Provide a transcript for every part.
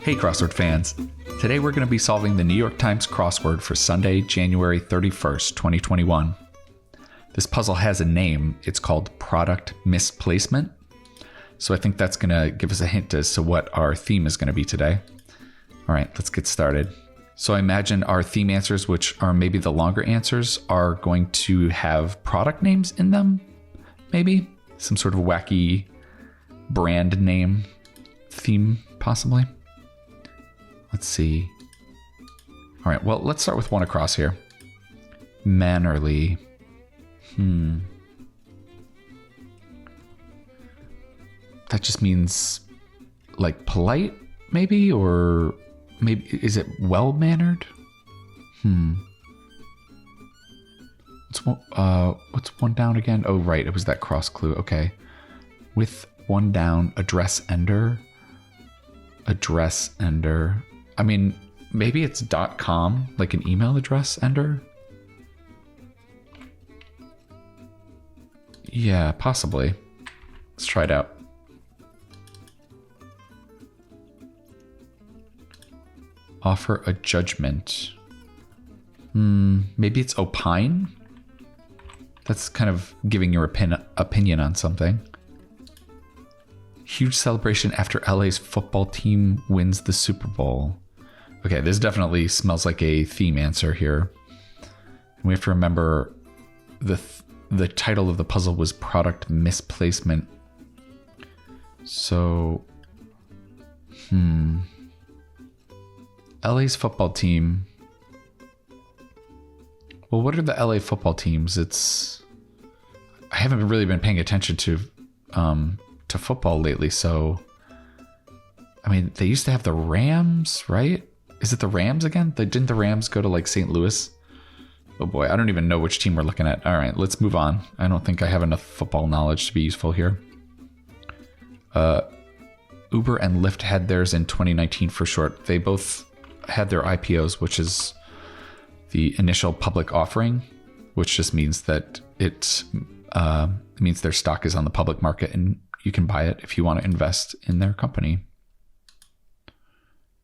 Hey Crossword fans! Today we're going to be solving the New York Times crossword for Sunday, January 31st, 2021. This puzzle has a name. It's called Product Misplacement. So I think that's going to give us a hint as to what our theme is going to be today. All right, let's get started. So I imagine our theme answers, which are maybe the longer answers, are going to have product names in them. Maybe some sort of wacky brand name theme, possibly. Let's see. All right, well, let's start with one across here. Mannerly. That just means like polite, maybe? Or maybe, is it well-mannered? What's one down again? Oh, right, it was that cross clue. Okay. With one down, address ender. Address ender. I mean, maybe it's .com, like an email address ender. Yeah, possibly. Let's try it out. Offer a judgment. Maybe it's opine. That's kind of giving your opinion on something. Huge celebration after LA's football team wins the Super Bowl. Okay, this definitely smells like a theme answer here. And we have to remember the title of the puzzle was Product Misplacement. So, LA's football team. Well, what are the LA football teams? I haven't really been paying attention to football lately, so I mean, they used to have the Rams, right? Is it the Rams again? Didn't the Rams go to like St. Louis? Oh boy, I don't even know which team we're looking at. All right, let's move on. I don't think I have enough football knowledge to be useful here. Uber and Lyft had theirs in 2019 for short. They both had their IPOs, which is the initial public offering, which just means that it means their stock is on the public market and you can buy it if you want to invest in their company.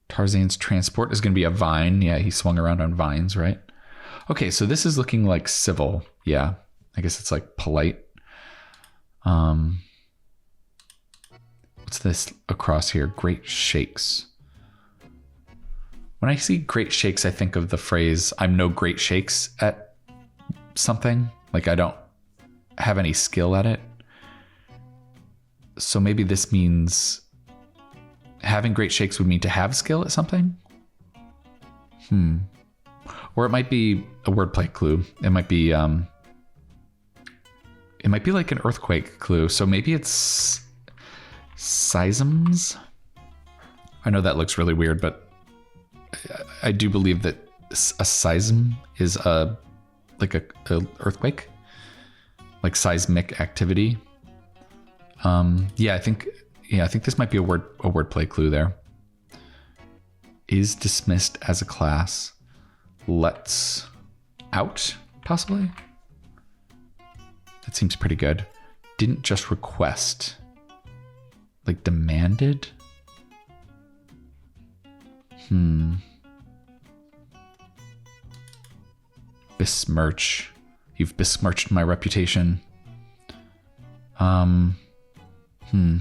Tarzan's transport is going to be a vine. Yeah, he swung around on vines, right? Okay, so this is looking like civil. Yeah, I guess it's like polite. What's this across here? Great shakes. When I see great shakes, I think of the phrase, I'm no great shakes at something. Like I don't have any skill at it. So maybe this means having great shakes would mean to have skill at something? Or it might be a wordplay clue. It might be like an earthquake clue. So maybe it's seisms. I know that looks really weird, but I do believe that a seism is like a earthquake, like seismic activity. I think this might be a wordplay clue there. Is dismissed as a class. Let's out, possibly? That seems pretty good. Didn't just request. Like demanded? Besmirch. You've besmirched my reputation.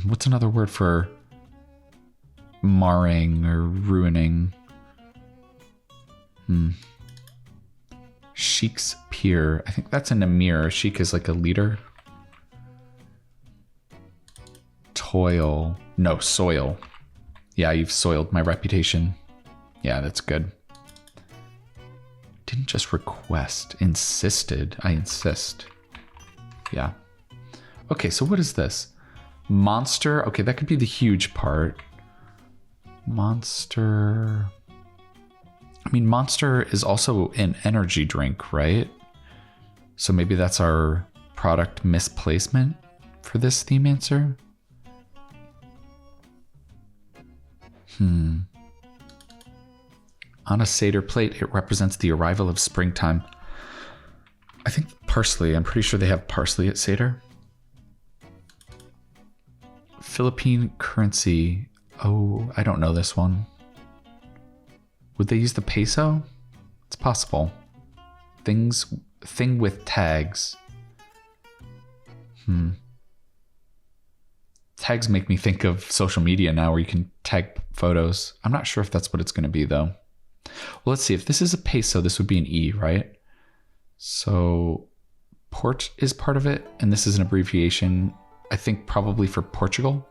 What's another word for marring or ruining? Sheik's peer. I think that's an emir. Sheik is like a leader. Toil. No, soil. Yeah, you've soiled my reputation. Yeah, that's good. Didn't just request. Insisted. I insist. Yeah. Okay, so what is this? Monster. Okay, that could be the huge part. Monster. I mean, Monster is also an energy drink, right? So maybe that's our product misplacement for this theme answer. On a Seder plate, it represents the arrival of springtime. I think parsley. I'm pretty sure they have parsley at Seder. Philippine currency. Oh, I don't know this one. Would they use the peso? It's possible. Thing with tags. Tags make me think of social media now where you can tag photos. I'm not sure if that's what it's going to be though. Well, let's see. If this is a peso, this would be an E, right? So port is part of it. And this is an abbreviation, I think probably for Portugal.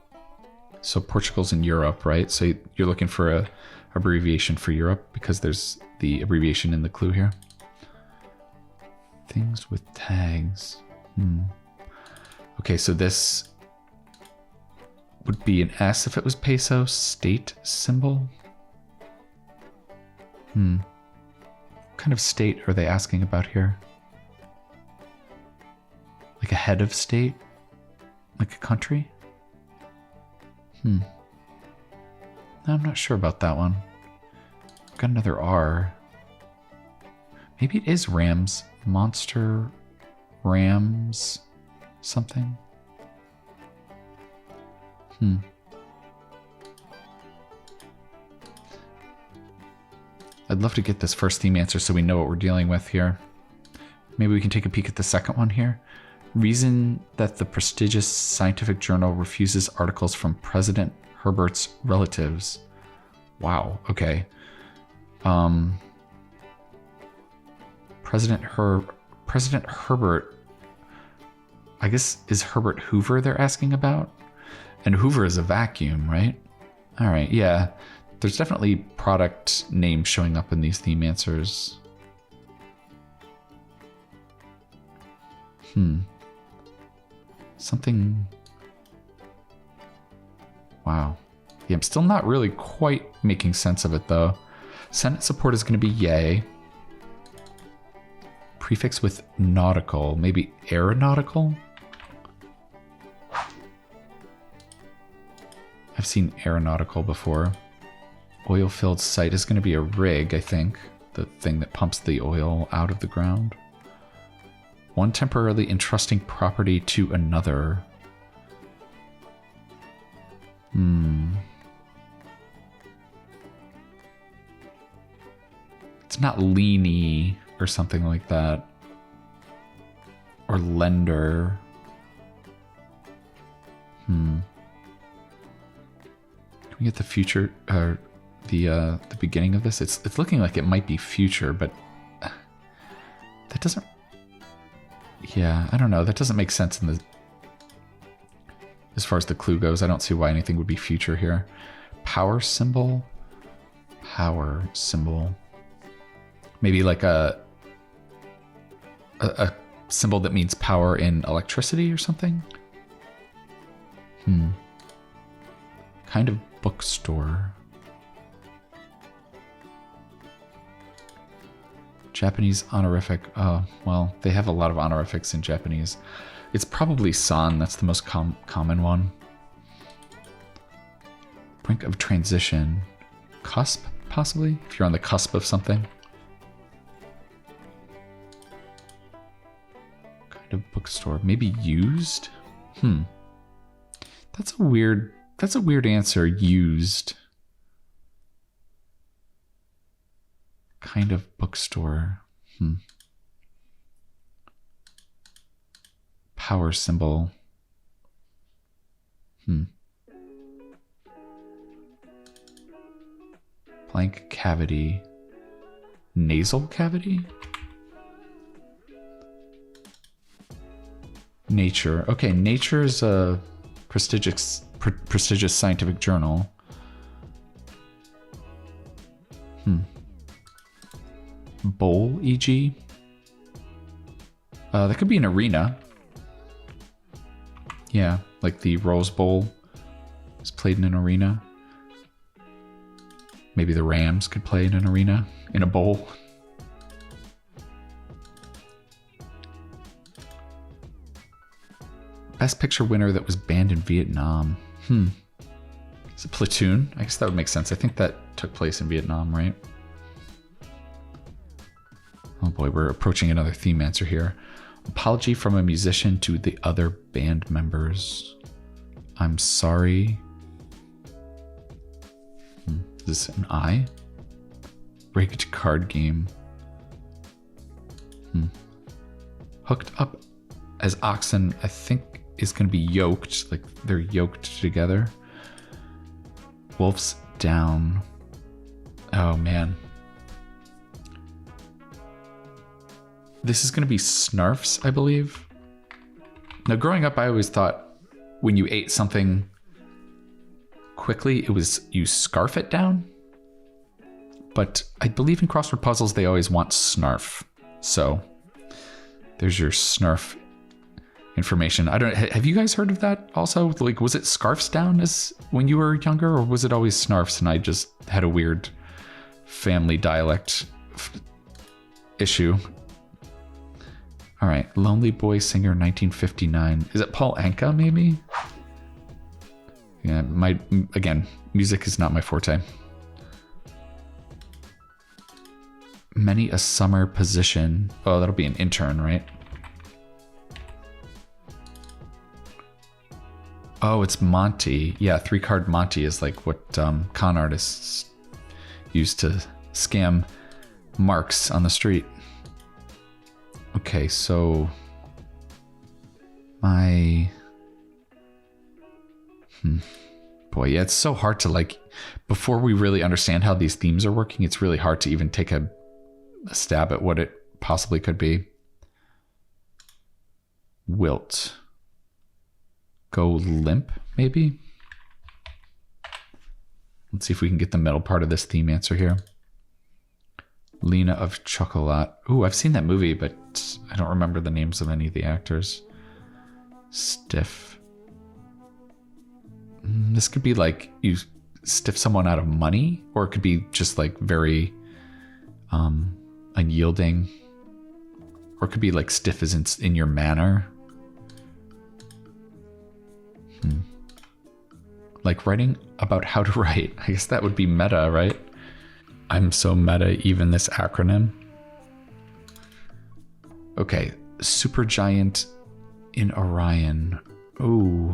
So Portugal's in Europe, right? So you're looking for a abbreviation for Europe because there's the abbreviation in the clue here. Things with tags. Okay, so this would be an S if it was peso. State symbol. What kind of state are they asking about here? Like a head of state? Like a country? No, I'm not sure about that one. I've got another R. Maybe it is Rams. Monster Rams something. I'd love to get this first theme answer so we know what we're dealing with here. Maybe we can take a peek at the second one here. Reason that the prestigious scientific journal refuses articles from President Herbert's relatives. Wow, okay. President Herbert, I guess, is Herbert Hoover they're asking about? And Hoover is a vacuum, right? All right, yeah. There's definitely product names showing up in these theme answers. Something. Wow. Yeah, I'm still not really quite making sense of it though. Senate support is going to be yay. Prefix with nautical, maybe aeronautical? I've seen aeronautical before. Oil-filled site is going to be a rig, I think. The thing that pumps the oil out of the ground. One temporarily entrusting property to another. It's not leany or something like that. Or lender. Can we get the future or the beginning of this? It's looking like it might be future, but that doesn't. Yeah, I don't know. That doesn't make sense in the. As far as the clue goes, I don't see why anything would be future here. Power symbol. Power symbol. Maybe like a symbol that means power in electricity or something. Kind of bookstore. Japanese honorific. Oh, well, they have a lot of honorifics in Japanese. It's probably san. That's the most common one. Brink of transition. Cusp, possibly? If you're on the cusp of something. Kind of bookstore. Maybe used? That's a weird answer. Used. Kind of bookstore. Power symbol. Blank cavity. Nasal cavity? Nature. Okay, Nature is a prestigious scientific journal. Bowl, e.g. That could be an arena. Yeah, like the Rose Bowl is played in an arena. Maybe the Rams could play in an arena, in a bowl. Best Picture winner that was banned in Vietnam. Is it Platoon? I guess that would make sense. I think that took place in Vietnam, right? Oh boy, we're approaching another theme answer here. Apology from a musician to the other band members. I'm sorry. Is this an I? Rigged card game. Hooked up as oxen, I think is going to be yoked. Like they're yoked together. Wolves down. Oh man. This is going to be snarfs, I believe. Now growing up, I always thought when you ate something quickly, it was you scarf it down. But I believe in crossword puzzles, they always want snarf. So there's your snarf information. I don't. Have you guys heard of that also? Like, was it scarfs down as when you were younger, or was it always snarfs? And I just had a weird family dialect issue. All right, Lonely Boy Singer, 1959. Is it Paul Anka, maybe? Yeah, again, music is not my forte. Many a summer position. Oh, that'll be an intern, right? Oh, it's Monty. Yeah, 3-card Monty is like what con artists use to scam marks on the street. Okay, so my... Boy, yeah, it's so hard to like... Before we really understand how these themes are working, it's really hard to even take a stab at what it possibly could be. Wilt. Go limp, maybe? Let's see if we can get the middle part of this theme answer here. Lena of Chocolat. Ooh, I've seen that movie, but I don't remember the names of any of the actors. Stiff. This could be like you stiff someone out of money, or it could be just like very unyielding, or it could be like stiff as in your manner. Like writing about how to write. I guess that would be meta, right? I'm so meta, even this acronym. Okay, supergiant in Orion. Ooh.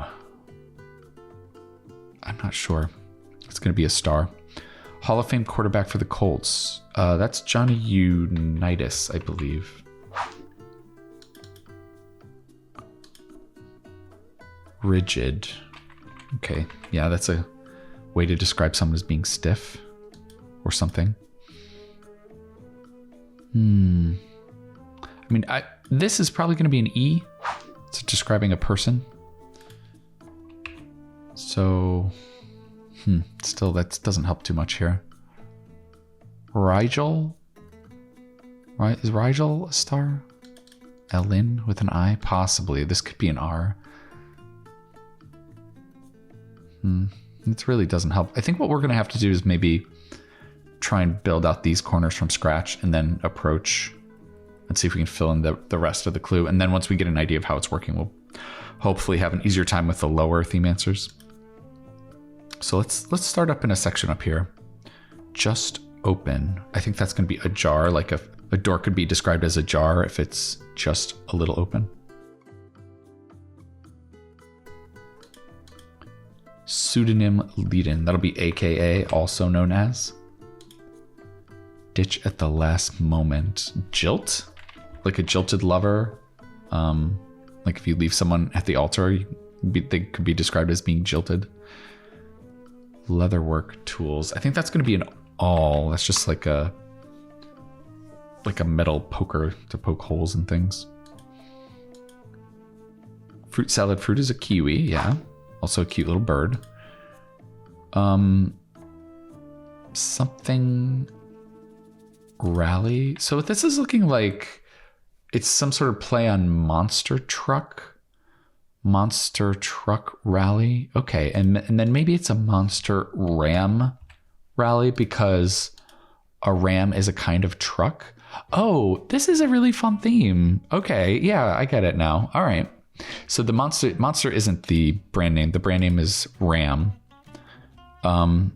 I'm not sure. It's going to be a star. Hall of Fame quarterback for the Colts. That's Johnny Unitas, I believe. Rigid. Okay, yeah, that's a way to describe someone as being stiff or something. I mean, this is probably going to be an E. It's describing a person. So, still, that doesn't help too much here. Rigel? Right? Is Rigel a star? Ellen with an I? Possibly. This could be an R. It really doesn't help. I think what we're going to have to do is maybe try and build out these corners from scratch and then approach and see if we can fill in the rest of the clue. And then once we get an idea of how it's working, we'll hopefully have an easier time with the lower theme answers. So let's start up in a section up here. Just open. I think that's going to be a jar, like a door could be described as a jar if it's just a little open. Pseudonym lead-in. That'll be AKA, also known as. Ditch at the last moment. Jilt? Like a jilted lover. Like if you leave someone at the altar, they could be described as being jilted. Leatherwork tools. I think that's going to be an awl. That's just like a metal poker to poke holes in things. Fruit salad. Fruit is a kiwi, yeah. Also a cute little bird. Something rally. So this is looking like it's some sort of play on monster truck. Monster truck rally. Okay, and then maybe it's a monster ram rally because a ram is a kind of truck. Oh, this is a really fun theme. Okay, yeah, I get it now. All right. So the monster isn't the brand name. The brand name is Ram. I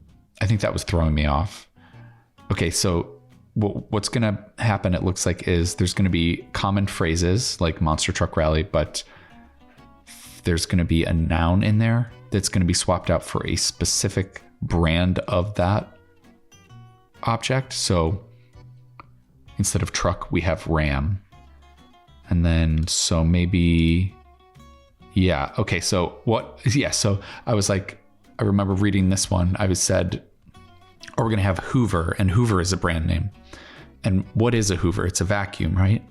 think that was throwing me off. Okay, so what's going to happen, it looks like, is there's going to be common phrases like monster truck rally, but there's going to be a noun in there that's going to be swapped out for a specific brand of that object. So instead of truck, we have ram. And then, so maybe, yeah. Okay. So what, yeah. So I was like, I remember reading this one. I was said, oh, we're going to have Hoover, and Hoover is a brand name. And what is a Hoover? It's a vacuum, right?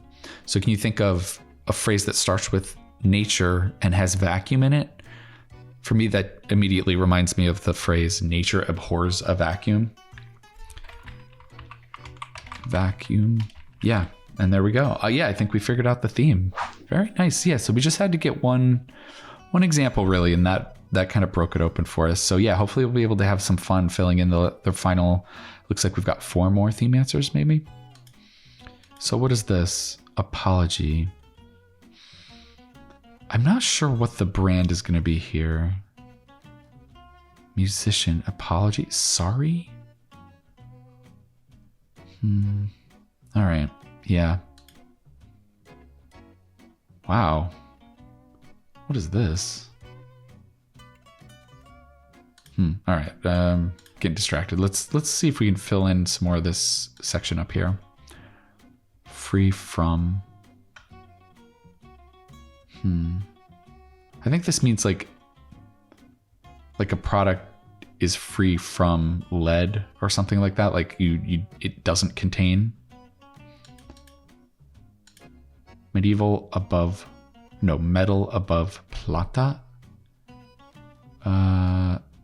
So can you think of a phrase that starts with nature and has vacuum in it? For me, that immediately reminds me of the phrase nature abhors a vacuum. Vacuum. Yeah. And there we go. Yeah, I think we figured out the theme. Very nice. Yeah. So we just had to get one example really, and that kind of broke it open for us. So yeah, hopefully we'll be able to have some fun filling in the final. Looks like we've got 4 more theme answers maybe. So what is this? Apology. I'm not sure what the brand is going to be here. Musician. Apology. Sorry. All right. Yeah. Wow. What is this? All right. Getting distracted. Let's see if we can fill in some more of this section up here. Free from. I think this means like a product is free from lead or something like that. Like it doesn't contain. Metal above plata.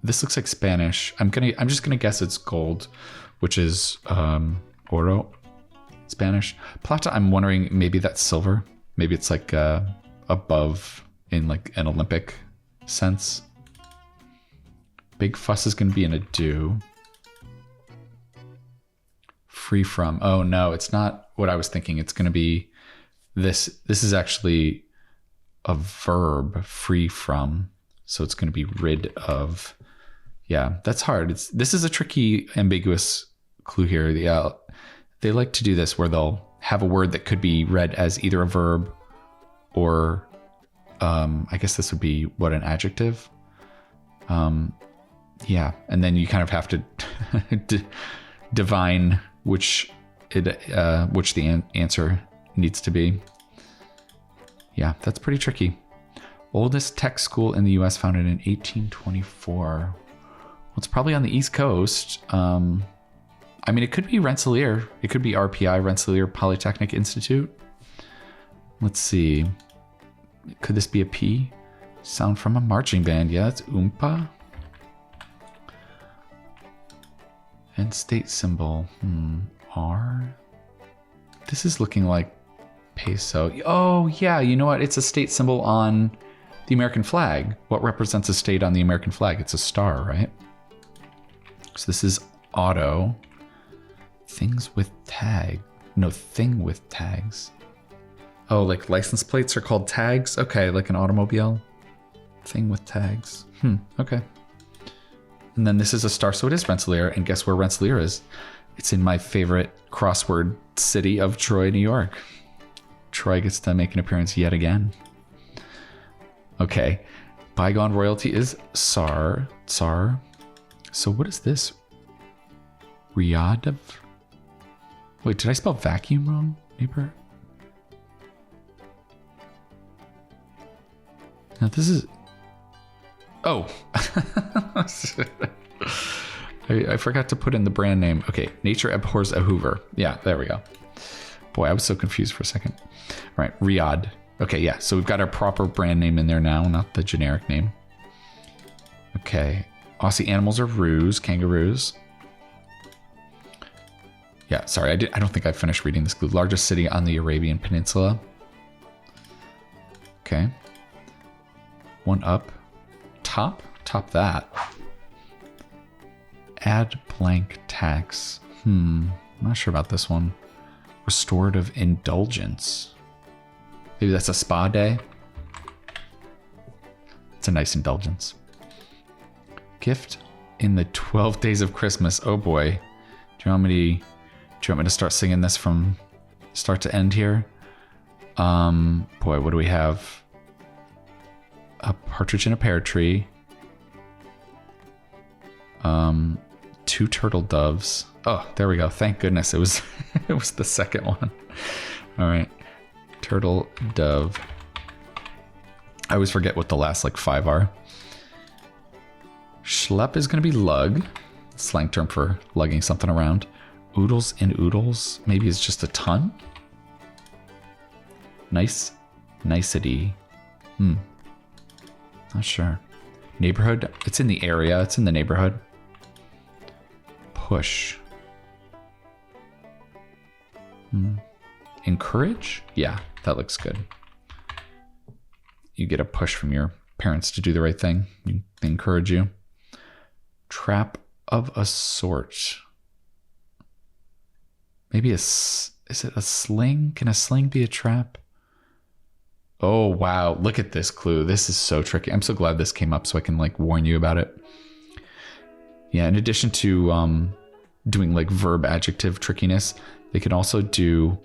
This looks like Spanish. I'm just gonna guess it's gold, which is oro, Spanish. Plata, I'm wondering maybe that's silver. Maybe it's like above in like an Olympic sense. Big fuss is gonna be in a do. Free from. Oh no, it's not what I was thinking. It's gonna be this is actually a verb, free from. So it's going to be rid of. Yeah, that's hard. This is a tricky, ambiguous clue here. Yeah, they like to do this where they'll have a word that could be read as either a verb or I guess this would be what, an adjective. Yeah, and then you kind of have to divine which the answer needs to be. Yeah, that's pretty tricky. Oldest tech school in the US, founded in 1824. Well, it's probably on the East Coast. I mean, it could be Rensselaer. It could be RPI, Rensselaer Polytechnic Institute. Let's see. Could this be a P? Sound from a marching band. Yeah, it's Oompa. And state symbol. R. This is looking like peso. Oh, yeah. You know what? It's a state symbol on the American flag. What represents a state on the American flag? It's a star, right? So this is auto. Things with tag. No, thing with tags. Oh, like license plates are called tags? Okay, like an automobile. Thing with tags. Okay. And then this is a star, so it is Rensselaer. And guess where Rensselaer is? It's in my favorite crossword city of Troy, New York. Troy gets to make an appearance yet again. Okay. Bygone royalty is Tsar. So what is this? Riyadh? Wait, did I spell vacuum wrong, neighbor? Now this is... Oh. I forgot to put in the brand name. Okay, nature abhors a Hoover. Yeah, there we go. Boy, I was so confused for a second. All right, Riyadh. Okay, yeah, so we've got our proper brand name in there now, not the generic name. Okay, Aussie animals are roos, kangaroos. Yeah, sorry, I don't think I finished reading this clue. Largest city on the Arabian Peninsula. Okay. One up. Top that. Add blank tax. I'm not sure about this one. Restorative indulgence. Maybe that's a spa day. It's a nice indulgence. Gift in the 12 days of Christmas. Oh boy. Do you want me to start singing this from start to end here? Boy, what do we have? A partridge in a pear tree. 2 turtle doves. Oh, there we go. Thank goodness it was it was the second one. All right. Turtle dove. I always forget what the last like 5 are. Schlep is going to be lug. Slang term for lugging something around. Oodles and oodles. Maybe it's just a ton. Nice. Nicety. Not sure. Neighborhood. It's in the area. It's in the neighborhood. Push. Encourage? Yeah, that looks good. You get a push from your parents to do the right thing. They encourage you. Trap of a sort. Maybe is it a sling? Can a sling be a trap? Oh, wow. Look at this clue. This is so tricky. I'm so glad this came up so I can like warn you about it. Yeah, in addition to doing like verb adjective trickiness, they can also do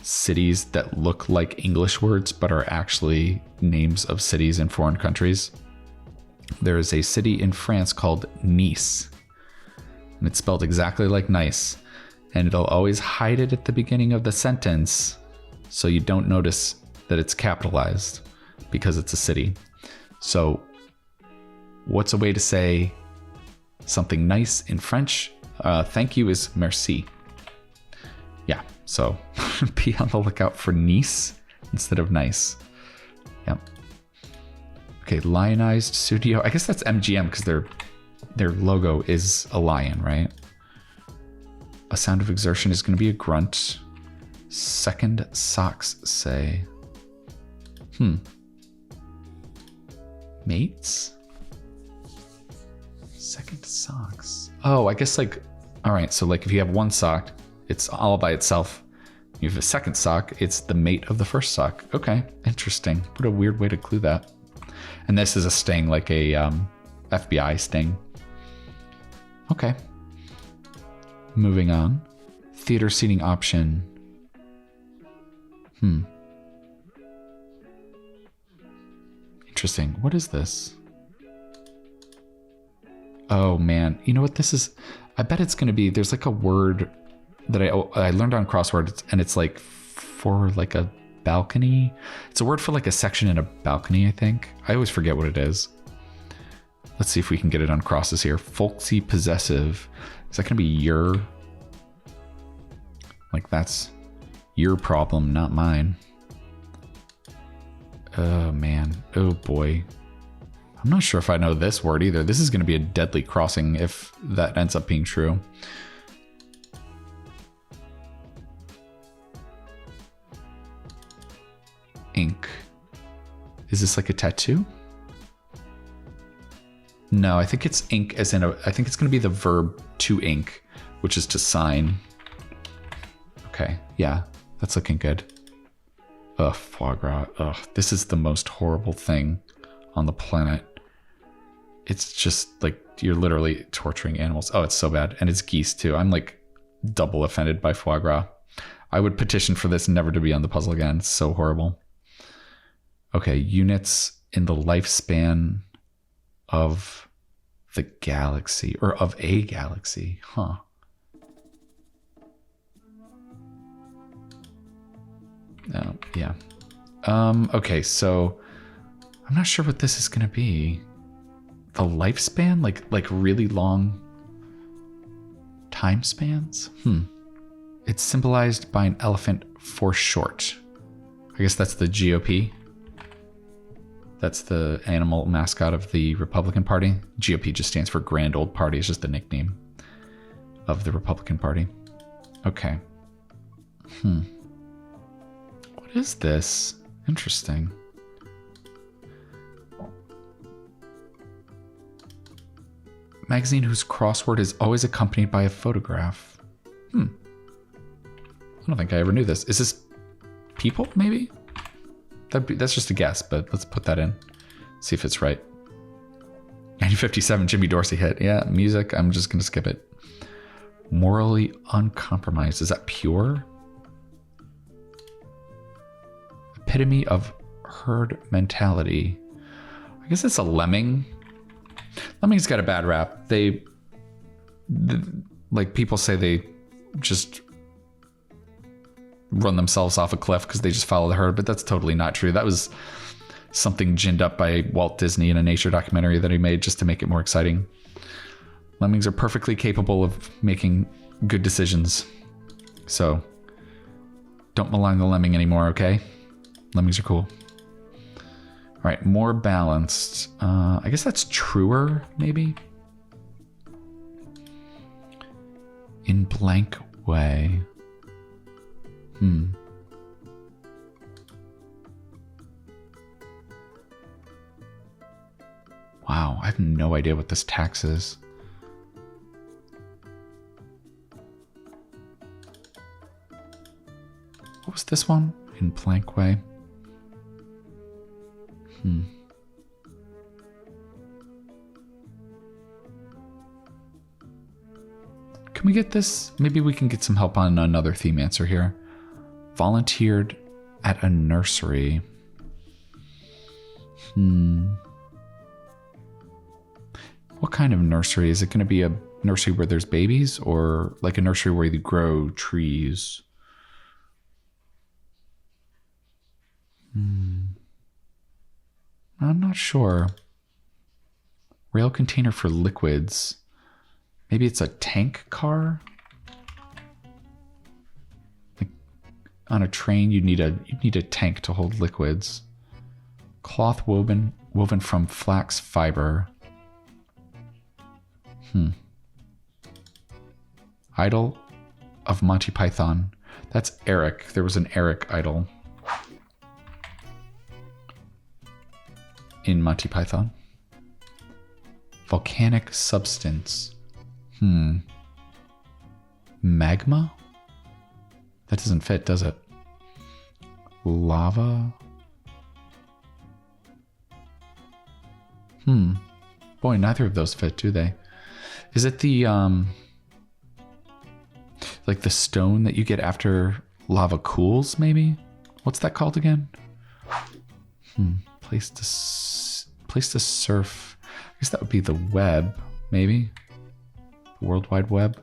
cities that look like English words but are actually names of cities in foreign countries. There is a city in France called Nice, and it's spelled exactly like nice, and it'll always hide it at the beginning of the sentence so you don't notice that it's capitalized because it's a city. So what's a way to say something nice in French? Thank you is merci. Yeah, so be on the lookout for Nice instead of nice. Yep. Okay, lionized studio. I guess that's MGM because their logo is a lion, right? A sound of exertion is going to be a grunt. Second socks say. Mates? Second socks. Oh, I guess like, all right. So like if you have one sock, it's all by itself. You have a second sock, it's the mate of the first sock. Okay, interesting. What a weird way to clue that. And this is a sting, like a FBI sting. Okay. Moving on. Theater seating option. Interesting. What is this? Oh man, you know what this is? I bet it's going to be, there's like a word that I learned on Crossword, and it's like for like a balcony. It's a word for like a section in a balcony, I think. I always forget what it is. Let's see if we can get it on crosses here. Folksy possessive. Is that going to be your? Like that's your problem, not mine. Oh man. Oh boy. I'm not sure if I know this word either. This is going to be a deadly crossing if that ends up being true. Ink. Is this like a tattoo? No, I think it's ink as in I think it's going to be the verb to ink, which is to sign. Okay, yeah, that's looking good. Ugh, foie gras. Ugh, this is the most horrible thing on the planet. It's just like you're literally torturing animals. Oh, it's so bad. And it's geese too. I'm like double offended by foie gras. I would petition for this never to be on the puzzle again. It's so horrible. Okay, units in the lifespan of the galaxy, or of a galaxy, huh? Oh, yeah. Okay, so I'm not sure what this is gonna be. The lifespan, like really long time spans? It's symbolized by an elephant for short. I guess that's the GOP. That's the animal mascot of the Republican Party. GOP just stands for Grand Old Party. It's just the nickname of the Republican Party. Okay. What is this? Interesting. Magazine whose crossword is always accompanied by a photograph. I don't think I ever knew this. Is this people, maybe? That's just a guess, but let's put that in. See if it's right. 1957 Jimmy Dorsey hit. Yeah, music. I'm just going to skip it. Morally uncompromised. Is that pure? Epitome of herd mentality. I guess it's a lemming. Lemmings got a bad rap. They like people say they just run themselves off a cliff because they just follow the herd, but that's totally not true. That was something ginned up by Walt Disney in a nature documentary that he made just to make it more exciting. Lemmings are perfectly capable of making good decisions. So don't malign the lemming anymore, okay? Lemmings are cool. All right, more balanced. I guess that's truer, maybe? In blank way. Wow, I have no idea what this tax is. What was this one? In blank way. Can we get this? Maybe we can get some help on another theme answer here. Volunteered at a nursery. What kind of nursery? Is it going to be a nursery where there's babies, or like a nursery where you grow trees? I'm not sure. Rail container for liquids. Maybe it's a tank car? Like on a train, you need a tank to hold liquids. Cloth woven from flax fiber. Idol of Monty Python. That's Eric. There was an Eric idol in Monty Python. Volcanic substance. Magma? That doesn't fit, does it? Lava? Boy, neither of those fit, do they? Is it the, like the stone that you get after lava cools, maybe? What's that called again? Place to surf. I guess that would be the web, maybe? The World Wide Web?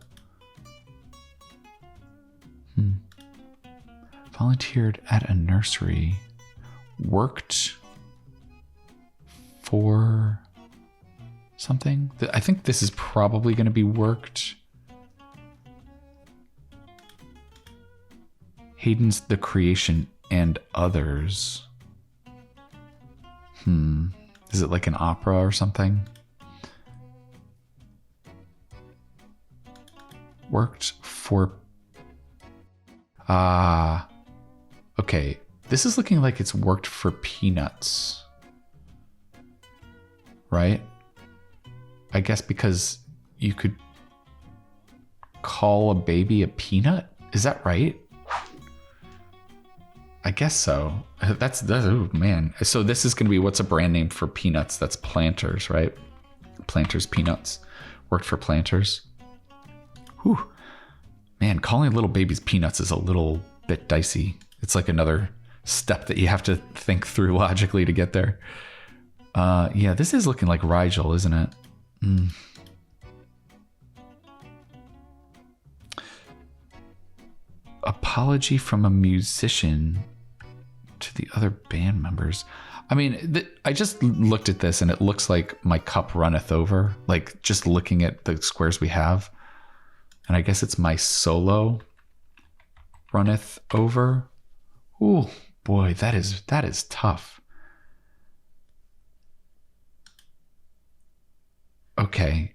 Volunteered at a nursery. Worked for something? I think this is probably going to be worked. Hayden's The Creation and Others. Is it like an opera or something? Worked for... okay. This is looking like it's worked for peanuts. Right? I guess because you could call a baby a peanut? Is that right? I guess so. That's oh man. So this is going to be, what's a brand name for peanuts? That's Planters, right? Planters Peanuts. Worked for Planters. Whew. Man, calling little babies peanuts is a little bit dicey. It's like another step that you have to think through logically to get there. Yeah, this is looking like Rigel, isn't it? Apology from a musician to the other band members. I mean, I just looked at this and it looks like my cup runneth over. Like just looking at the squares we have. And I guess it's my solo runneth over. Ooh, boy, that is tough. Okay.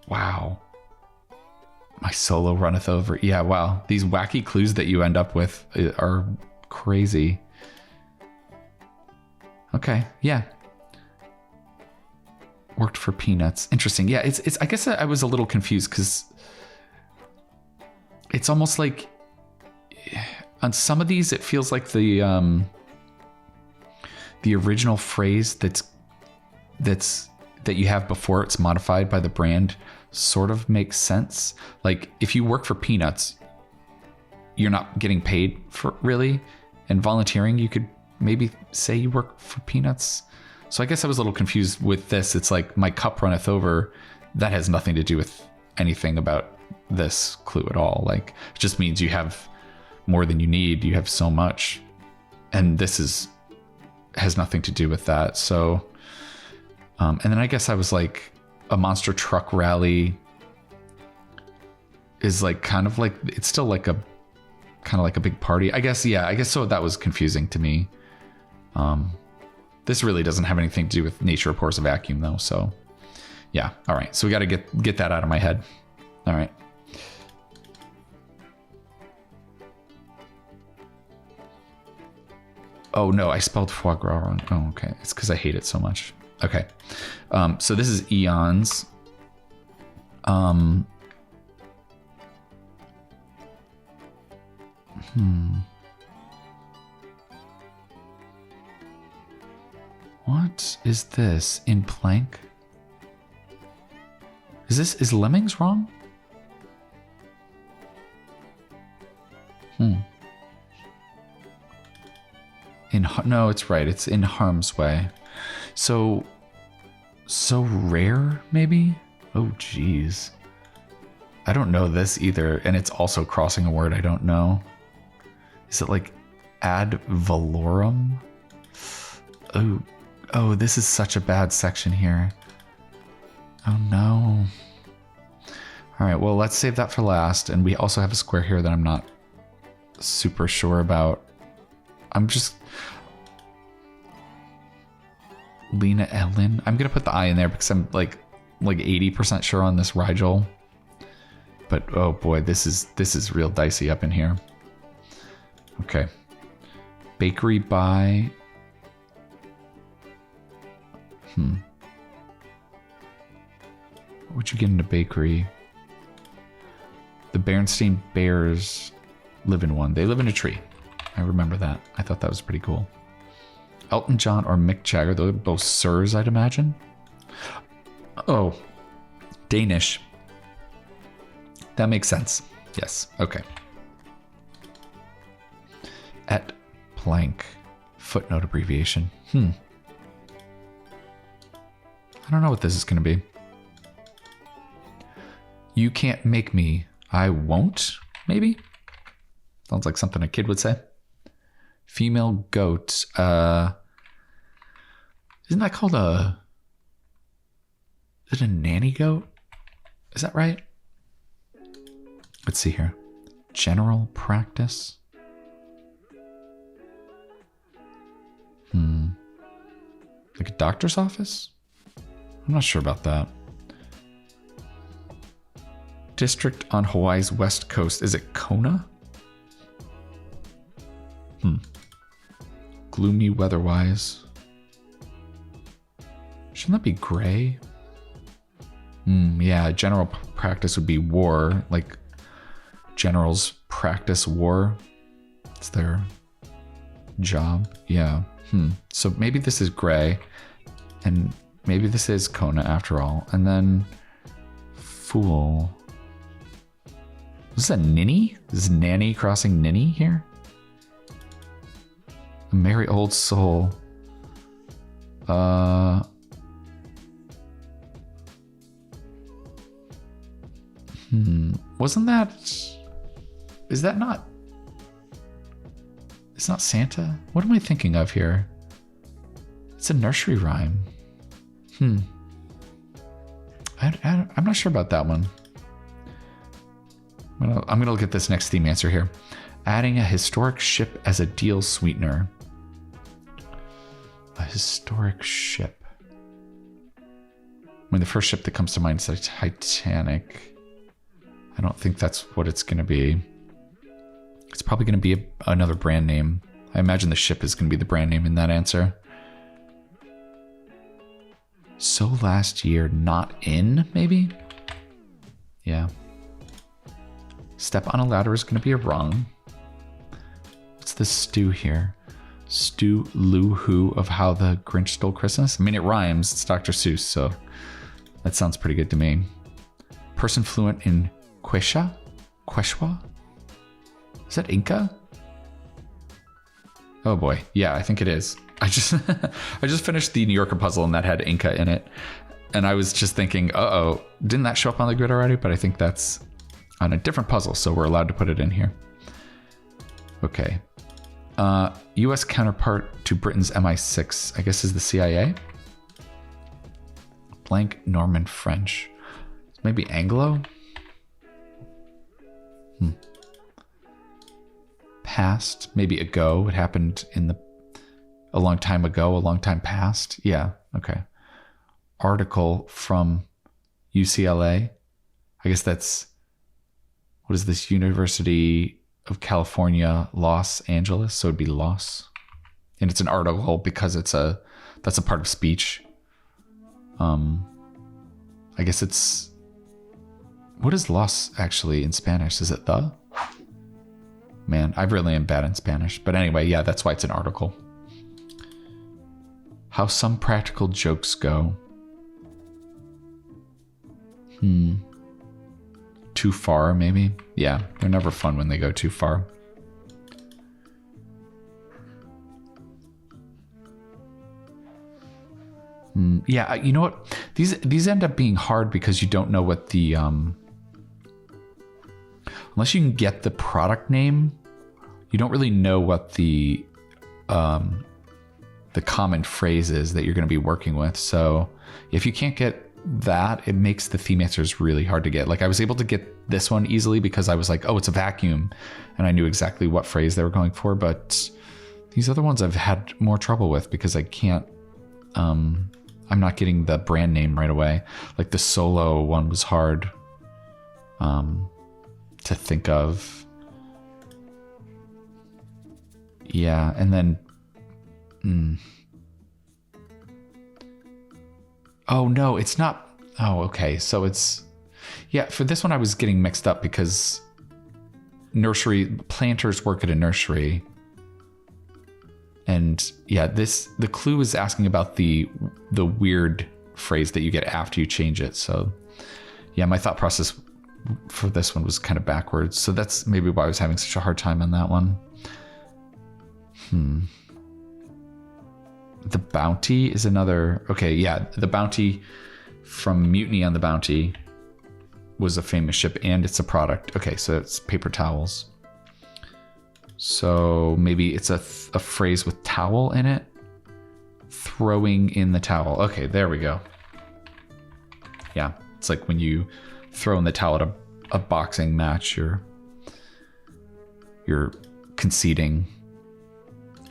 Wow. My solo runneth over. Yeah, wow. These wacky clues that you end up with are crazy. Okay, yeah. Worked for peanuts. Interesting. Yeah, it's I guess I was a little confused because it's almost like on some of these it feels like the original phrase that you have before it's modified by the brand sort of makes sense. Like if you work for peanuts, you're not getting paid for really, and volunteering, you could maybe say you work for peanuts. So I guess I was a little confused with this. It's like my cup runneth over. That has nothing to do with anything about this clue at all. Like, it just means you have more than you need. You have so much. And this has nothing to do with that. So, and then I guess I was like, a monster truck rally is like kind of like, it's still like a kind of like a big party. I guess, yeah, I guess so. That was confusing to me. This really doesn't have anything to do with nature abhors a vacuum though. So yeah. All right. So we got to get that out of my head. All right. Oh no, I spelled foie gras wrong. Oh, okay. It's because I hate it so much. Okay. So this is eons. What is this in plank? Is lemmings wrong? No, it's right. It's in harm's way. So rare, maybe? Oh, geez. I don't know this either. And it's also crossing a word I don't know. Is it like ad valorem? Oh, this is such a bad section here. Oh, no. All right, well, let's save that for last. And we also have a square here that I'm not super sure about. I'm just... Lena Ellen. I'm gonna put the I in there because I'm like 80% sure on this Rigel. But oh boy, this is real dicey up in here. Okay. Bakery by. What would you get into bakery? The Berenstain Bears live in one. They live in a tree. I remember that. I thought that was pretty cool. Elton John or Mick Jagger. Those are both sirs, I'd imagine. Oh, Danish. That makes sense. Yes. Okay. Et plank. Footnote abbreviation. I don't know what this is going to be. You can't make me. I won't, maybe? Sounds like something a kid would say. Female goat. Isn't that called is it a nanny goat? Is that right? Let's see here. General practice. Like a doctor's office? I'm not sure about that. District on Hawaii's west coast. Is it Kona? Gloomy weather-wise. Shouldn't that be gray? Yeah, general practice would be war. Like, generals practice war. It's their job. Yeah. So maybe this is gray. And maybe this is Kona after all. And then... Fool. Was this a ninny? Is nanny crossing ninny here? A merry old soul. Wasn't that... Is that not... It's not Santa? What am I thinking of here? It's a nursery rhyme. I'm not sure about that one. I'm gonna look at this next theme answer here. Adding a historic ship as a deal sweetener. A historic ship. I mean, the first ship that comes to mind is the Titanic. I don't think that's what it's going to be. It's probably going to be another brand name. I imagine the ship is going to be the brand name in that answer. So last year, not in, maybe? Yeah. Step on a ladder is going to be a wrong. What's this stew here? Stew Lou Who of How the Grinch Stole Christmas? I mean, it rhymes. It's Dr. Seuss, so that sounds pretty good to me. Person fluent in Quechua? Quechua? Is that Inca? Oh boy. Yeah, I think it is. I just I just finished the New Yorker puzzle and that had Inca in it. And I was just thinking, uh-oh, didn't that show up on the grid already? But I think that's on a different puzzle, so we're allowed to put it in here. Okay. U.S. counterpart to Britain's MI6, I guess is the CIA? Blank Norman French. Maybe Anglo? Past, maybe ago. It happened in a long time ago, a long time past. Yeah, okay. Article from UCLA. I guess that's, what is this? University of California, Los Angeles. So it'd be Los. And it's an article because that's a part of speech. I guess it's, what is Los actually in Spanish? Is it the? Man, I really am bad in Spanish. But anyway, yeah, that's why it's an article. How some practical jokes go. Too far, maybe? Yeah, they're never fun when they go too far. Yeah, you know what? These end up being hard because you don't know what the... unless you can get the product name, you don't really know what the common phrase is that you're going to be working with. So if you can't get that, it makes the theme answers really hard to get. Like I was able to get this one easily because I was like, oh, it's a vacuum. And I knew exactly what phrase they were going for. But these other ones I've had more trouble with because I can't, I'm not getting the brand name right away. Like the solo one was hard to think of. Yeah, and then oh no, it's not. Oh, okay. So it's, yeah, for this one I was getting mixed up because planters work at a nursery. And yeah, the clue is asking about the weird phrase that you get after you change it. So yeah, my thought process for this one was kind of backwards. So that's maybe why I was having such a hard time on that one. The Bounty is another. Okay, yeah, the Bounty from Mutiny on the Bounty was a famous ship and it's a product. Okay, so it's paper towels. So maybe it's a phrase with towel in it. Throwing in the towel. Okay, there we go. Yeah, it's like when you throw in the towel at a boxing match, you're conceding.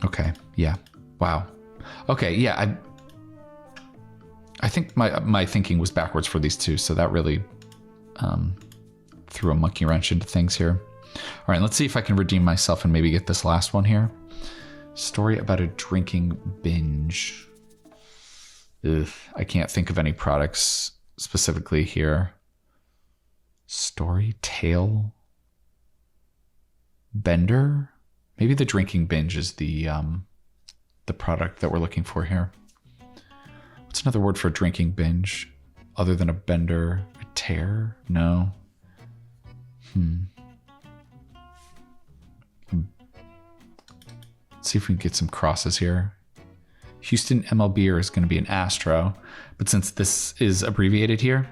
Okay, yeah. Wow. Okay, yeah, I think my thinking was backwards for these two, so that really threw a monkey wrench into things here. All right, let's see if I can redeem myself and maybe get this last one here. Story about a drinking binge. Ugh, I can't think of any products specifically here. Story, tale, bender? Maybe the drinking binge is the product that we're looking for here. What's another word for a drinking binge other than a bender? A tear? No. Let's see if we can get some crosses here. Houston MLB is going to be an Astro, but since this is abbreviated here,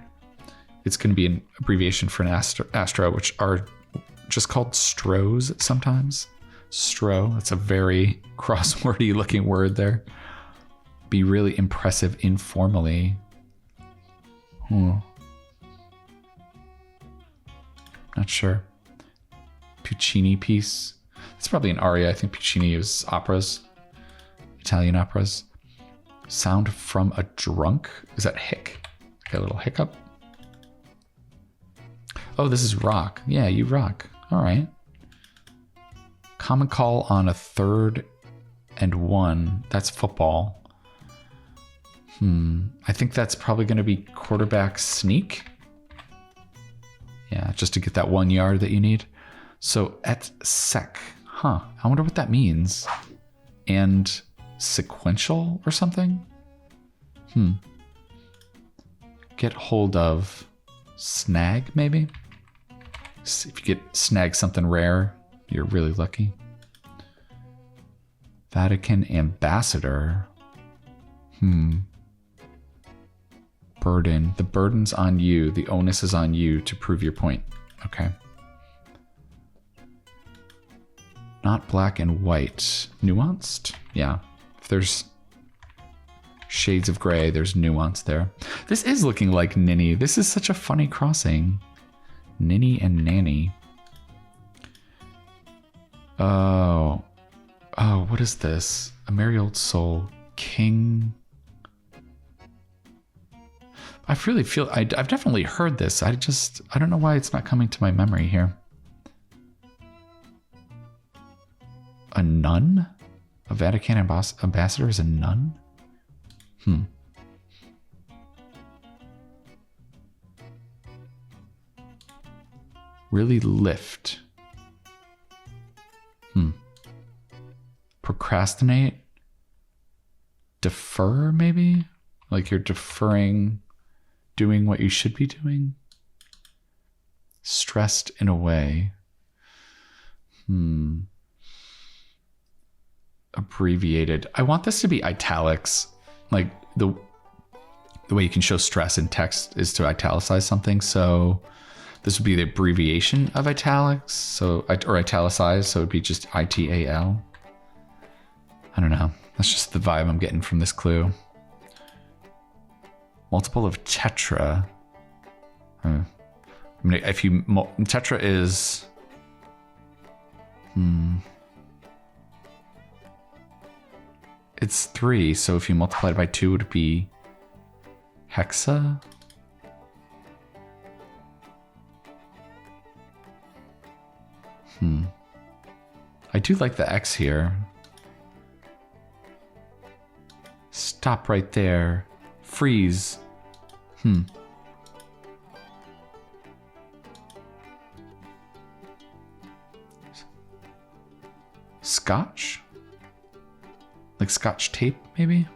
it's going to be an abbreviation for an Astro, which are just called Stros sometimes. Stro, that's a very crosswordy looking word there. Be really impressive informally. Not sure. Puccini piece. It's probably an aria. I think Puccini is operas, Italian operas. Sound from a drunk. Is that hic? Like a little hiccup. Oh, this is rock. Yeah, you rock. All right. Common call on a 3rd and 1. That's football. I think that's probably going to be quarterback sneak. Yeah, just to get that 1 yard that you need. So et sec. I wonder what that means. And sequential or something? Get hold of. Snag, maybe? If you snag something rare, you're really lucky. Vatican ambassador. Burden. The burden's on you. The onus is on you to prove your point. Okay. Not black and white. Nuanced? Yeah. If there's shades of gray, there's nuance there. This is looking like Ninny. This is such a funny crossing. Ninny and Nanny. Oh. Oh, what is this? A merry old soul. King. I really feel, I've definitely heard this. I don't know why it's not coming to my memory here. A nun? A Vatican ambassador is a nun? Really lift. Procrastinate? Defer, maybe? Like you're deferring doing what you should be doing? Stressed in a way. Abbreviated. I want this to be italics. Like the way you can show stress in text is to italicize something. So this would be the abbreviation of italics. So, or italicized. So it'd be just ITAL. I don't know. That's just the vibe I'm getting from this clue. Multiple of tetra. I mean, if you tetra is it's 3, so if you multiply it by 2, would it be hexa? I do like the X here. Stop right there. Freeze. Scotch? Like scotch tape, maybe?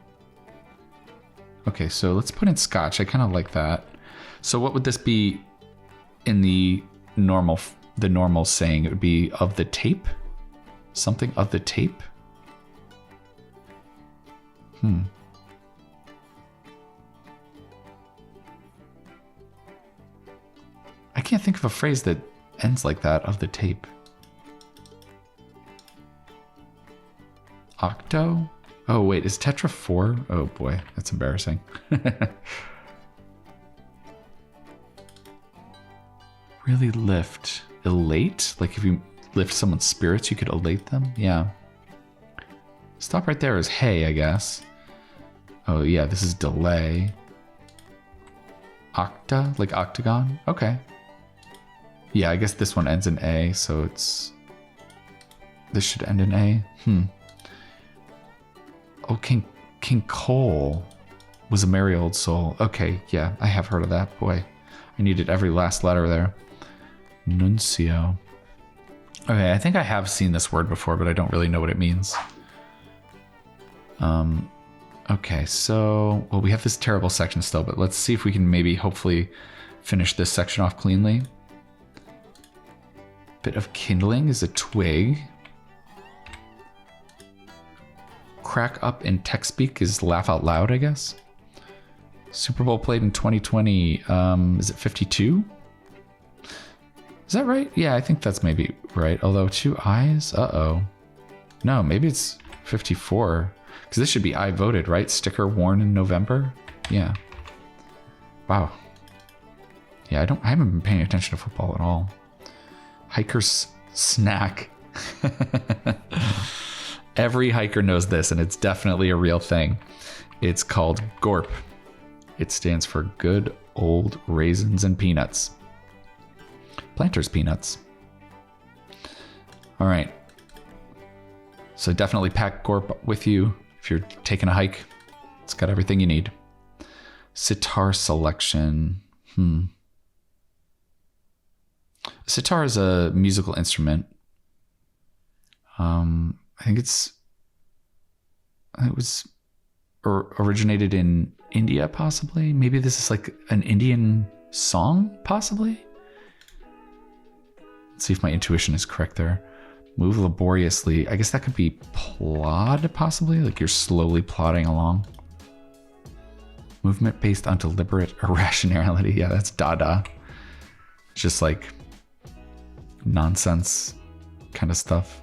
Okay, so let's put in scotch. I kind of like that. So what would this be in the normal saying? It would be of the tape? Something of the tape? I can't think of a phrase that ends like that, of the tape. Octo? Oh, wait, is tetra 4? Oh boy, that's embarrassing. Really lift. Elate? Like if you lift someone's spirits, you could elate them? Yeah. Stop right there is hey, I guess. Oh yeah, this is delay. Octa? Like octagon? Okay. Yeah, I guess this one ends in A, so it's... This should end in A. Oh, King Cole was a merry old soul. Okay, yeah, I have heard of that. Boy, I needed every last letter there. Nuncio. Okay, I think I have seen this word before, but I don't really know what it means. Okay, so, well, we have this terrible section still, but let's see if we can maybe hopefully finish this section off cleanly. Bit of kindling is a twig. Crack up in tech speak is laugh out loud, I guess. Super Bowl played in 2020. Is it 52? Is that right? Yeah, I think that's maybe right. Although 2 eyes? Uh-oh. No, maybe it's 54. Because this should be I voted, right? Sticker worn in November? Yeah. Wow. Yeah, I haven't been paying attention to football at all. Hiker's snack. Every hiker knows this, and it's definitely a real thing. It's called GORP. It stands for Good Old Raisins and Peanuts. Planters peanuts. All right. So definitely pack GORP with you if you're taking a hike. It's got everything you need. Sitar selection. Sitar is a musical instrument. I think it was originated in India, possibly. Maybe this is like an Indian song, possibly. Let's see if my intuition is correct there. Move laboriously. I guess that could be plod, possibly. Like you're slowly plodding along. Movement based on deliberate irrationality. Yeah, that's Dada. Just like nonsense kind of stuff.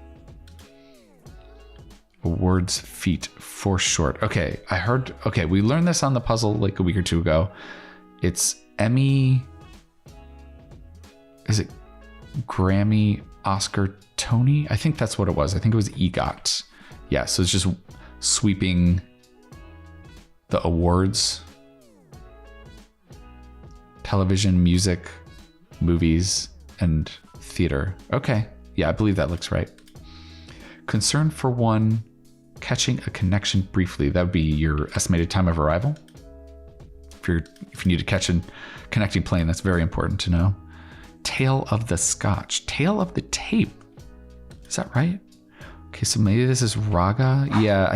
Words, feet, for short. Okay, I heard. Okay, we learned this on the puzzle like a week or two ago. It's Emmy. Is it Grammy, Oscar, Tony? I think that's what it was. I think it was EGOT. Yeah, so it's just sweeping the awards. Television, music, movies, and theater. Okay, yeah, I believe that looks right. Concern for one, catching a connection briefly. That would be your estimated time of arrival. If you need to catch a connecting plane, that's very important to know. Tale of the Scotch. Tale of the Tape. Is that right? Okay, so maybe this is Raga. Yeah,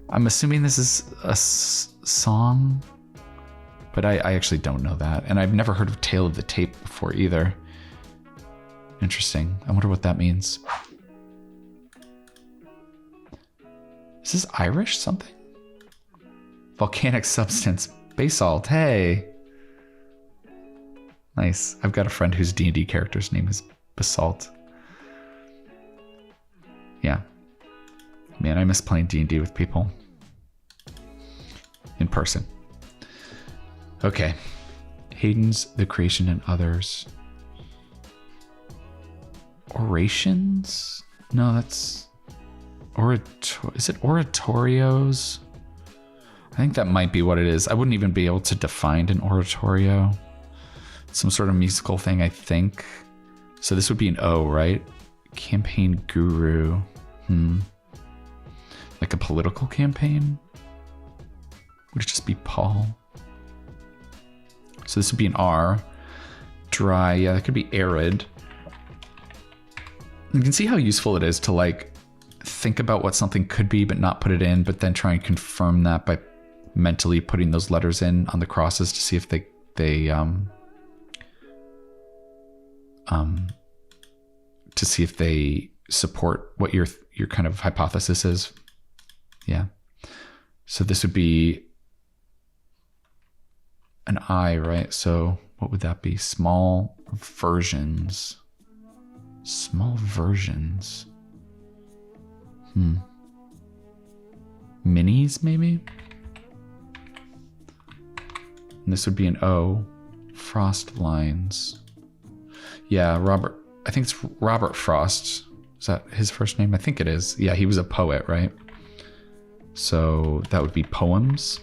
I'm assuming this is a song, but I actually don't know that. And I've never heard of Tale of the Tape before either. Interesting. I wonder what that means. Is this Irish something? Volcanic substance. Basalt. Hey. Nice. I've got a friend whose D&D character's name is Basalt. Yeah. Man, I miss playing D&D with people. In person. Okay. Hayden's The Creation and Others. Orations? No, that's... Is it oratorios? I think that might be what it is. I wouldn't even be able to define an oratorio. Some sort of musical thing, I think. So this would be an O, right? Campaign guru. Like a political campaign? Would it just be Paul? So this would be an R. Dry, yeah, that could be arid. You can see how useful it is to like think about what something could be but not put it in, but then try and confirm that by mentally putting those letters in on the crosses to see if they to see if they support what your kind of hypothesis is. Yeah. So this would be an I, right? So what would that be? Small versions. Small versions. Minis, maybe? And this would be an O. Frost lines. Yeah, Robert. I think it's Robert Frost. Is that his first name? I think it is. Yeah, he was a poet, right? So that would be poems.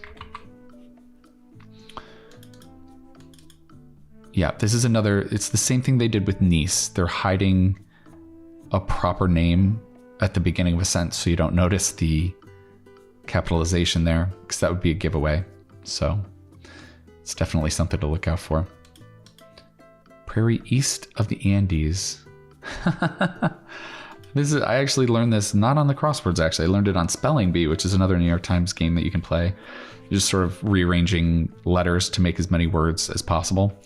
Yeah, this is another, it's the same thing they did with Nice. They're hiding a proper name at the beginning of a sentence so you don't notice the capitalization there, because that would be a giveaway. So it's definitely something to look out for. Prairie east of the Andes. I actually learned this not on the crosswords, actually. I learned it on Spelling Bee, which is another New York Times game that you can play. You're just sort of rearranging letters to make as many words as possible.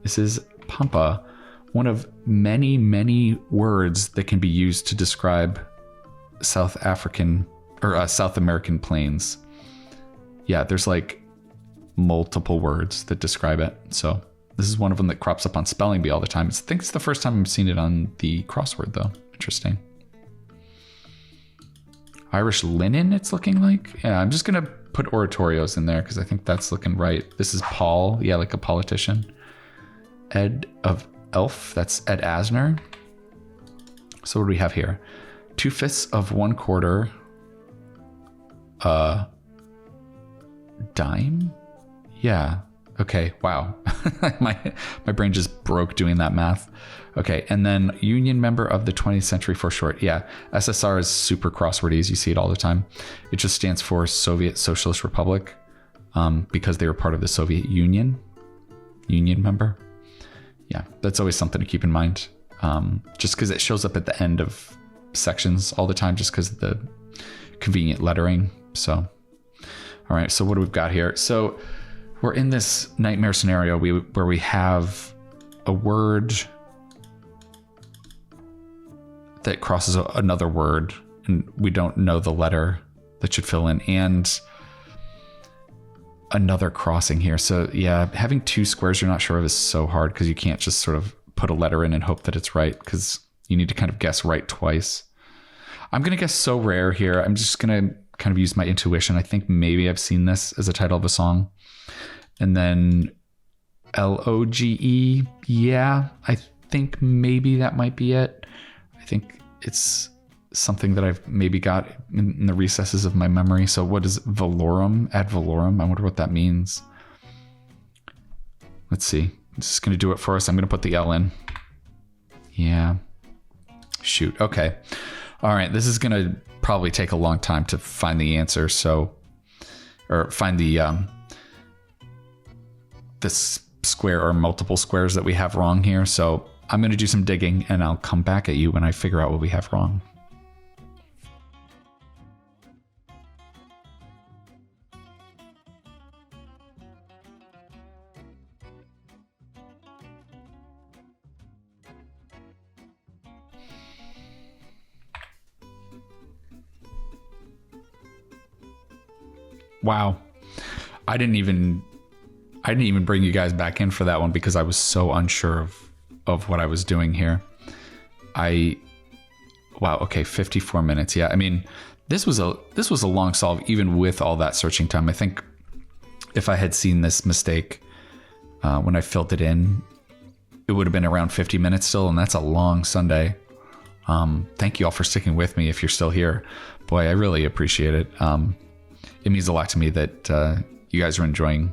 This is Pampa, one of many, many words that can be used to describe South American plains. Yeah, there's like multiple words that describe it. So this is one of them that crops up on Spelling Bee all the time. I think it's the first time I've seen it on the crossword, though. Interesting. Irish linen, it's looking like. Yeah, I'm just going to put oratorios in there because I think that's looking right. This is Paul. Yeah, like a politician. Ed of Elf. That's Ed Asner. So what do we have here? 2/5 of 1/4. Dime? Yeah. Okay, wow. my brain just broke doing that math. Okay, and then union member of the 20th century for short. Yeah, SSR is super crosswordy, as you see it all the time. It just stands for Soviet Socialist Republic because they were part of the Soviet Union. Union member. Yeah, that's always something to keep in mind. Just because it shows up at the end of sections all the time, just because of the convenient lettering. So, all right, so what do we've got here? So we're in this nightmare scenario where we have a word that crosses another word, and we don't know the letter that should fill in, and another crossing here. So yeah, having two squares you're not sure of is so hard because you can't just sort of put a letter in and hope that it's right, because you need to kind of guess right twice. I'm going to guess So Rare here. I'm just going to kind of use my intuition. I think maybe I've seen this as a title of a song. And then Loge. Yeah, I think maybe that might be it. I think it's something that I've maybe got in the recesses of my memory. So what is Valorum? Ad Valorum? I wonder what that means. Let's see. This is going to do it for us. I'm going to put the L in. Yeah. Shoot. Okay. All right. This is going to probably take a long time to find the answer. Or find this square or multiple squares that we have wrong here. So I'm going to do some digging and I'll come back at you when I figure out what we have wrong. Wow. I didn't even bring you guys back in for that one because I was so unsure of what I was doing here. Wow. Okay. 54 minutes. Yeah. I mean, this was a long solve, even with all that searching time. I think if I had seen this mistake when I filled it in, it would have been around 50 minutes still. And that's a long Sunday. Thank you all for sticking with me. If you're still here, boy, I really appreciate it. It means a lot to me that you guys are enjoying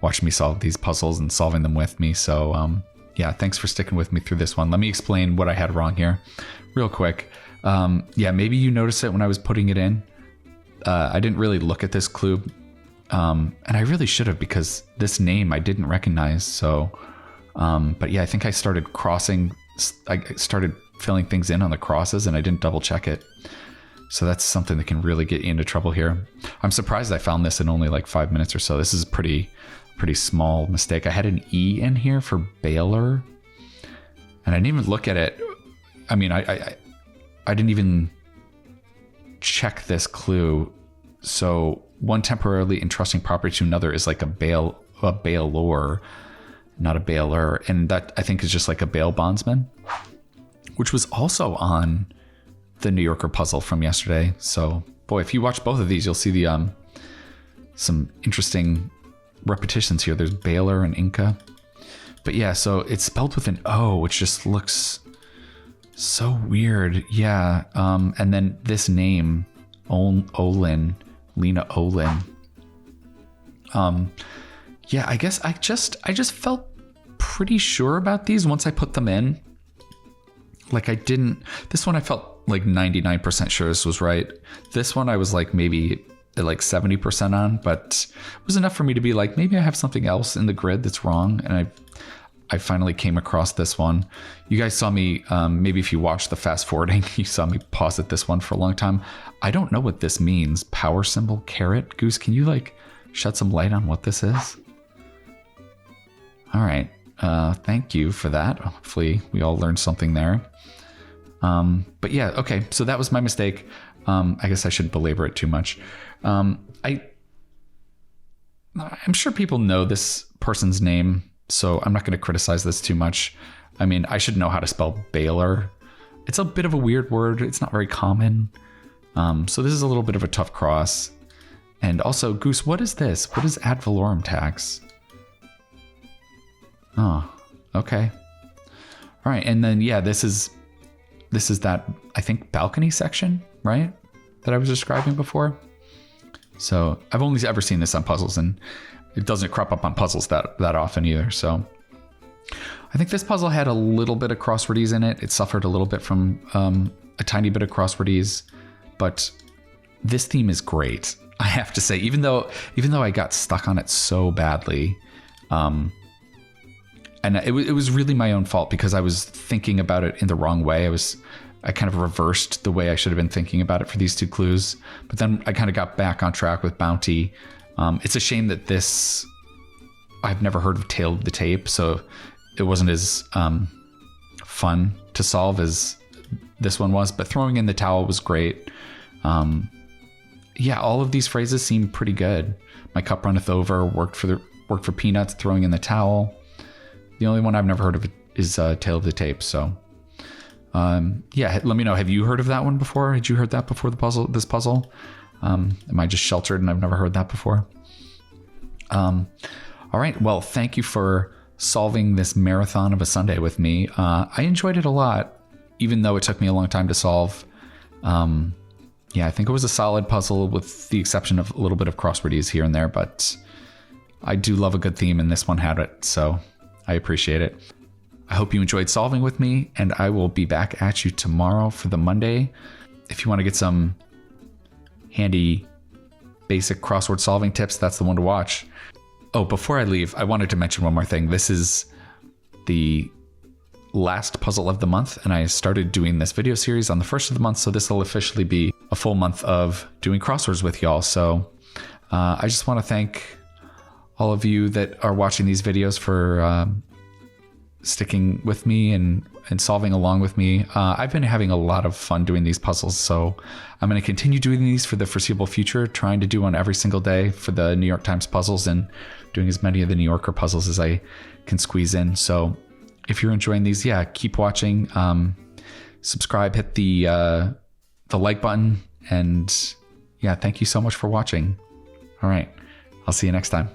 watching me solve these puzzles and solving them with me. So yeah, thanks for sticking with me through this one. Let me explain what I had wrong here real quick. Yeah, maybe you noticed it when I was putting it in. I didn't really look at this clue. And I really should have, because this name I didn't recognize. So, but yeah, I think I started filling things in on the crosses and I didn't double check it. So that's something that can really get you into trouble here. I'm surprised I found this in only like 5 minutes or so. This is a pretty small mistake. I had an E in here for Baylor, and I didn't even look at it. I mean, I didn't even check this clue. So one temporarily entrusting property to another is like a bailor, not a bailer. And that I think is just like a bail bondsman, which was also on the New Yorker puzzle from yesterday. So boy, if you watch both of these, you'll see the some interesting repetitions here. There's Baylor and Inca. But yeah, so it's spelled with an O, which just looks so weird. Yeah. And then this name, Olin, Lena Olin. Yeah, I guess I just felt pretty sure about these once I put them in. Like this one I felt like 99% sure this was right. This one I was like maybe at like 70% on, but it was enough for me to be like, maybe I have something else in the grid that's wrong. And I finally came across this one. You guys saw me, maybe if you watched the fast forwarding, you saw me pause at this one for a long time. I don't know what this means. Power symbol, caret. Goose, can you like shed some light on what this is? All right. Thank you for that. Hopefully we all learned something there. But yeah, okay. So that was my mistake. I guess I shouldn't belabor it too much. I'm sure people know this person's name, so I'm not going to criticize this too much. I mean, I should know how to spell Baylor. It's a bit of a weird word. It's not very common. So this is a little bit of a tough cross. And also, Goose, what is this? What is ad valorem tax? Oh, okay. All right. And then, yeah, this is that, I think, balcony section, right? That I was describing before. So I've only ever seen this on puzzles, and it doesn't crop up on puzzles that often either. So I think this puzzle had a little bit of crosswordese in it. It suffered a little bit from a tiny bit of crosswordese, but this theme is great. I have to say, even though I got stuck on it so badly, and it was really my own fault because I was thinking about it in the wrong way. I kind of reversed the way I should have been thinking about it for these two clues, but then I kind of got back on track with Bounty. It's a shame that I've never heard of Tale of the Tape, so it wasn't as fun to solve as this one was, but throwing in the towel was great. Yeah, all of these phrases seem pretty good. My cup runneth over, worked for peanuts, throwing in the towel. The only one I've never heard of is tail of the tape. So yeah, let me know. Have you heard of that one before? Had you heard that before this puzzle? Am I just sheltered and I've never heard that before? All right. Well, thank you for solving this marathon of a Sunday with me. I enjoyed it a lot, even though it took me a long time to solve. Yeah, I think it was a solid puzzle with the exception of a little bit of crosswordese here and there, but I do love a good theme and this one had it, so I appreciate it. I hope you enjoyed solving with me, and I will be back at you tomorrow for the Monday. If you want to get some handy basic crossword solving tips, that's the one to watch. Oh, before I leave, I wanted to mention one more thing. This is the last puzzle of the month, and I started doing this video series on the first of the month, so this will officially be a full month of doing crosswords with y'all. So I just want to thank all of you that are watching these videos for sticking with me and solving along with me. I've been having a lot of fun doing these puzzles, so I'm going to continue doing these for the foreseeable future, trying to do one every single day for the New York Times puzzles and doing as many of the New Yorker puzzles as I can squeeze in. So if you're enjoying these, yeah, keep watching, subscribe, hit the like button, and yeah, thank you so much for watching. All right, I'll see you next time.